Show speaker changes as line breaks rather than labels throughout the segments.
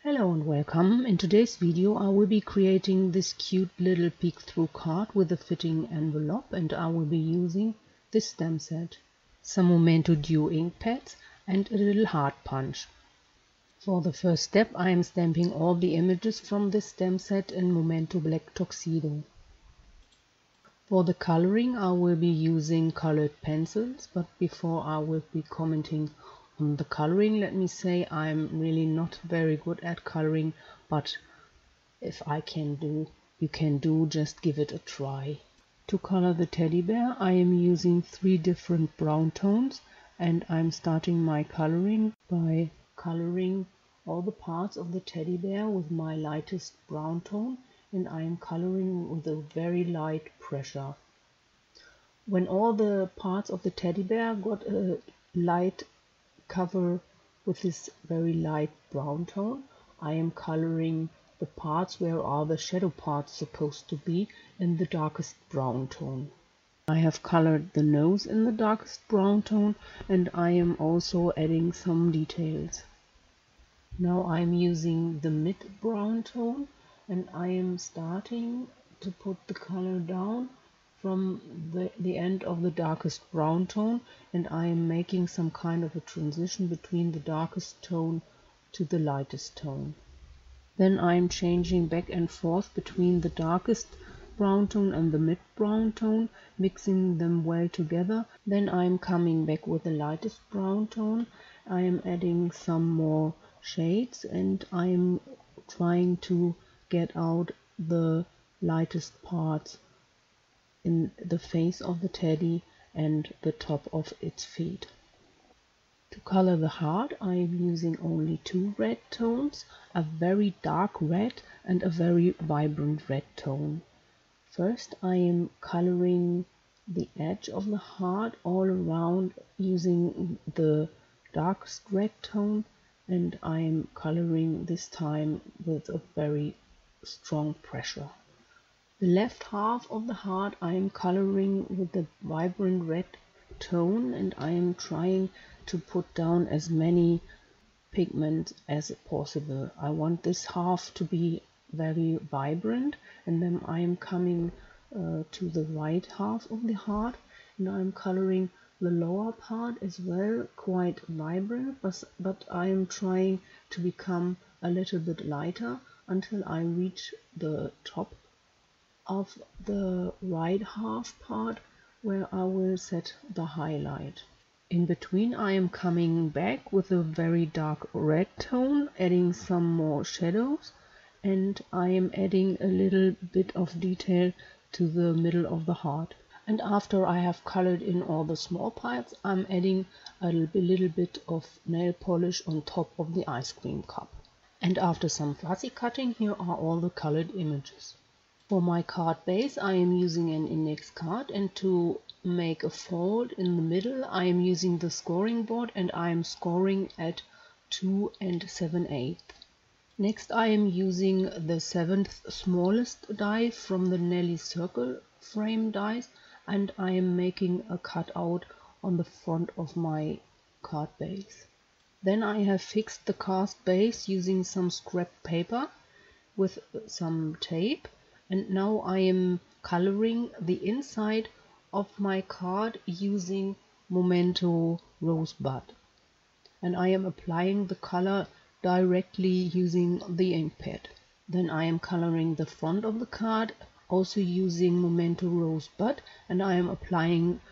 Hello and welcome. In today's video I will be creating this cute little peek-through card with a fitting envelope, and I will be using this stamp set, some Memento Duo ink pads and a little heart punch. For the first step I am stamping all the images from this stamp set in Memento Black Tuxedo. For the coloring I will be using colored pencils, but before I will be commenting on the coloring, let me say I'm really not very good at coloring, but if I can do, you can do, just give it a try. To color the teddy bear I am using 3 different brown tones, and I'm starting my coloring by coloring all the parts of the teddy bear with my lightest brown tone, and I am coloring with a very light pressure. When all the parts of the teddy bear got a light cover with this very light brown tone, I am coloring the parts where are the shadow parts supposed to be in the darkest brown tone. I have colored the nose in the darkest brown tone, and I am also adding some details. Now I am using the mid brown tone, and I am starting to put the color down from the end of the darkest brown tone, and I am making some kind of a transition between the darkest tone to the lightest tone. Then I am changing back and forth between the darkest brown tone and the mid brown tone, mixing them well together. Then I am coming back with the lightest brown tone. I am adding some more shades, and I am trying to get out the lightest parts in the face of the teddy and the top of its feet. To color the heart I am using only 2 red tones, a very dark red and a very vibrant red tone. First I am coloring the edge of the heart all around using the darkest red tone, and I am coloring this time with a very strong pressure. The left half of the heart I am coloring with the vibrant red tone, and I am trying to put down as many pigments as possible. I want this half to be very vibrant, and then I am coming to the right half of the heart, and I am coloring the lower part as well, quite vibrant, but I am trying to become a little bit lighter until I reach the top of the right half part where I will set the highlight. In between I am coming back with a very dark red tone, adding some more shadows, and I am adding a little bit of detail to the middle of the heart. And after I have colored in all the small parts, I'm adding a little bit of nail polish on top of the ice cream cup. And after some fussy cutting, here are all the colored images. For my card base I am using an index card, and to make a fold in the middle I am using the scoring board, and I am scoring at 2 7/8. Next I am using the 7th smallest die from the Nelly circle frame dies, and I am making a cutout on the front of my card base. Then I have fixed the card base using some scrap paper with some tape. And now I am coloring the inside of my card using Memento Rosebud. And I am applying the color directly using the ink pad. Then I am coloring the front of the card also using Memento Rosebud, and I am applying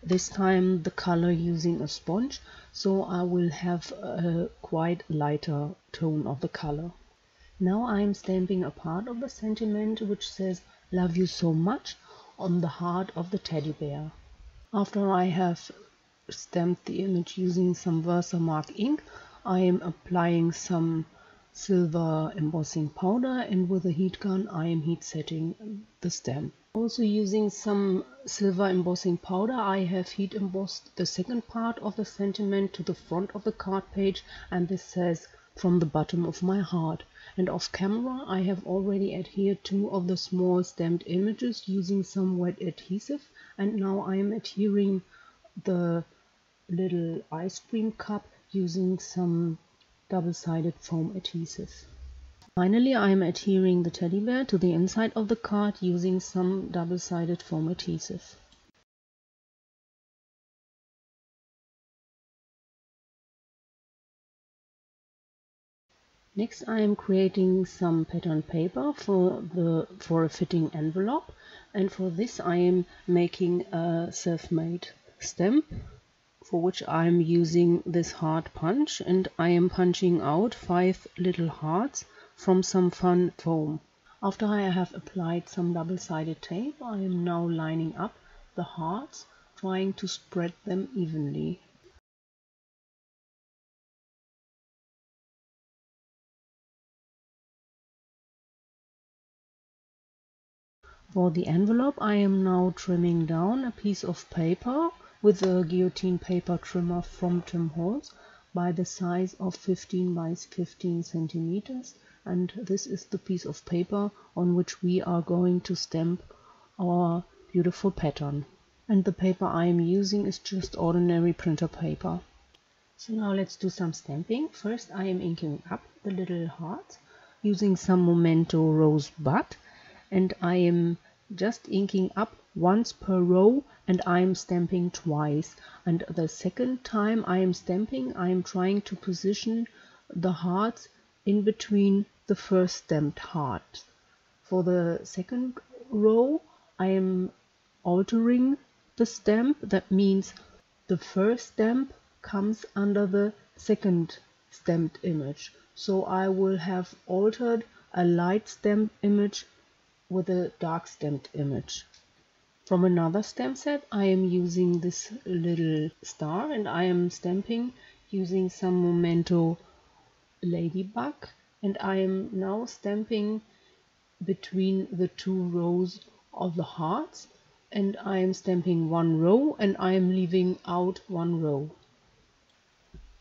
this time the color using a sponge, so I will have a quite lighter tone of the color. Now I am stamping a part of the sentiment which says "Love you so much" on the heart of the teddy bear. After I have stamped the image using some Versamark ink, I am applying some silver embossing powder, and with a heat gun I am heat setting the stamp. Also using some silver embossing powder I have heat embossed the second part of the sentiment to the front of the card page, and this says "From the bottom of my heart." And off camera I have already adhered 2 of the small stamped images using some wet adhesive, and now I am adhering the little ice cream cup using some double-sided foam adhesive. Finally, I am adhering the teddy bear to the inside of the card using some double-sided foam adhesive. Next, I am creating some pattern paper for a fitting envelope, and for this I am making a self-made stamp, for which I am using this heart punch, and I am punching out 5 little hearts from some fun foam. After I have applied some double-sided tape, I am now lining up the hearts, trying to spread them evenly. For the envelope, I am now trimming down a piece of paper with a guillotine paper trimmer from Tim Holtz by the size of 15 by 15 centimeters, and this is the piece of paper on which we are going to stamp our beautiful pattern. And the paper I am using is just ordinary printer paper. So now let's do some stamping. First I am inking up the little hearts using some Memento Rosebud, and I am just inking up once per row, and I am stamping twice. And the second time I am stamping, I am trying to position the hearts in between the first stamped heart. For the second row, I am altering the stamp. That means the first stamp comes under the second stamped image. So I will have altered a light stamped image with a dark stamped image. From another stamp set, I am using this little star, and I am stamping using some Memento Ladybug, and I am now stamping between the 2 rows of the hearts, and I am stamping 1 row and I am leaving out 1 row.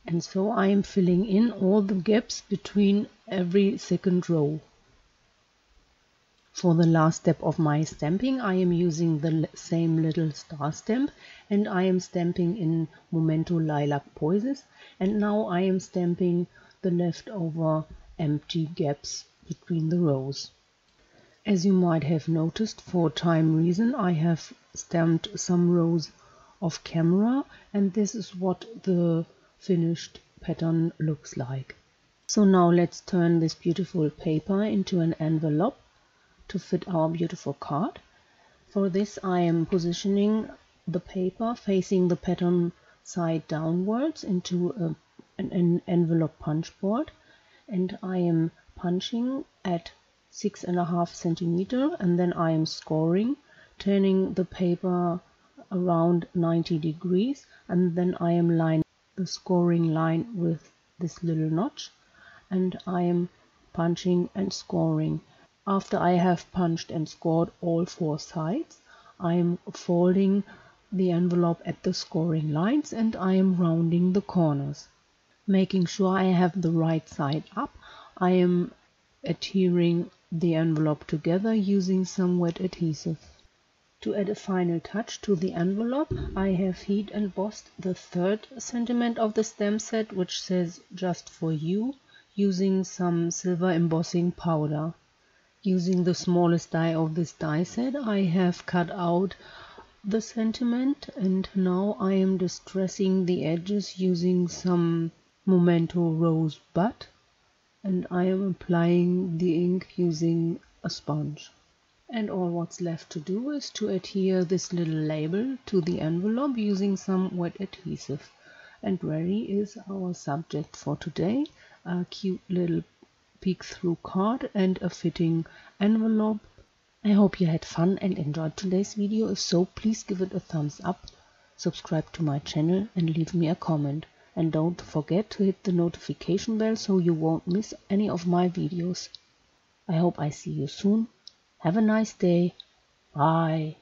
And so I am filling in all the gaps between every second row. For the last step of my stamping, I am using the same little star stamp, and I am stamping in Memento Lilac Poises, and now I am stamping the leftover empty gaps between the rows. As you might have noticed, for time reason, I have stamped some rows off camera, and this is what the finished pattern looks like. So now let's turn this beautiful paper into an envelope to fit our beautiful card. For this I am positioning the paper facing the pattern side downwards into an envelope punch board, and I am punching at 6.5 centimeters, and then I am scoring, turning the paper around 90 degrees, and then I am lining the scoring line with this little notch, and I am punching and scoring. After I have punched and scored all 4 sides, I am folding the envelope at the scoring lines, and I am rounding the corners. Making sure I have the right side up, I am adhering the envelope together using some wet adhesive. To add a final touch to the envelope, I have heat embossed the 3rd sentiment of the stamp set, which says "Just for you," using some silver embossing powder. Using the smallest die of this die set, I have cut out the sentiment, and now I am distressing the edges using some Memento Rosebud, and I am applying the ink using a sponge. And all what's left to do is to adhere this little label to the envelope using some wet adhesive. And ready is our subject for today, a cute little peek-through card and a fitting envelope. I hope you had fun and enjoyed today's video. If so, please give it a thumbs up, subscribe to my channel and leave me a comment. And don't forget to hit the notification bell so you won't miss any of my videos. I hope I see you soon. Have a nice day. Bye.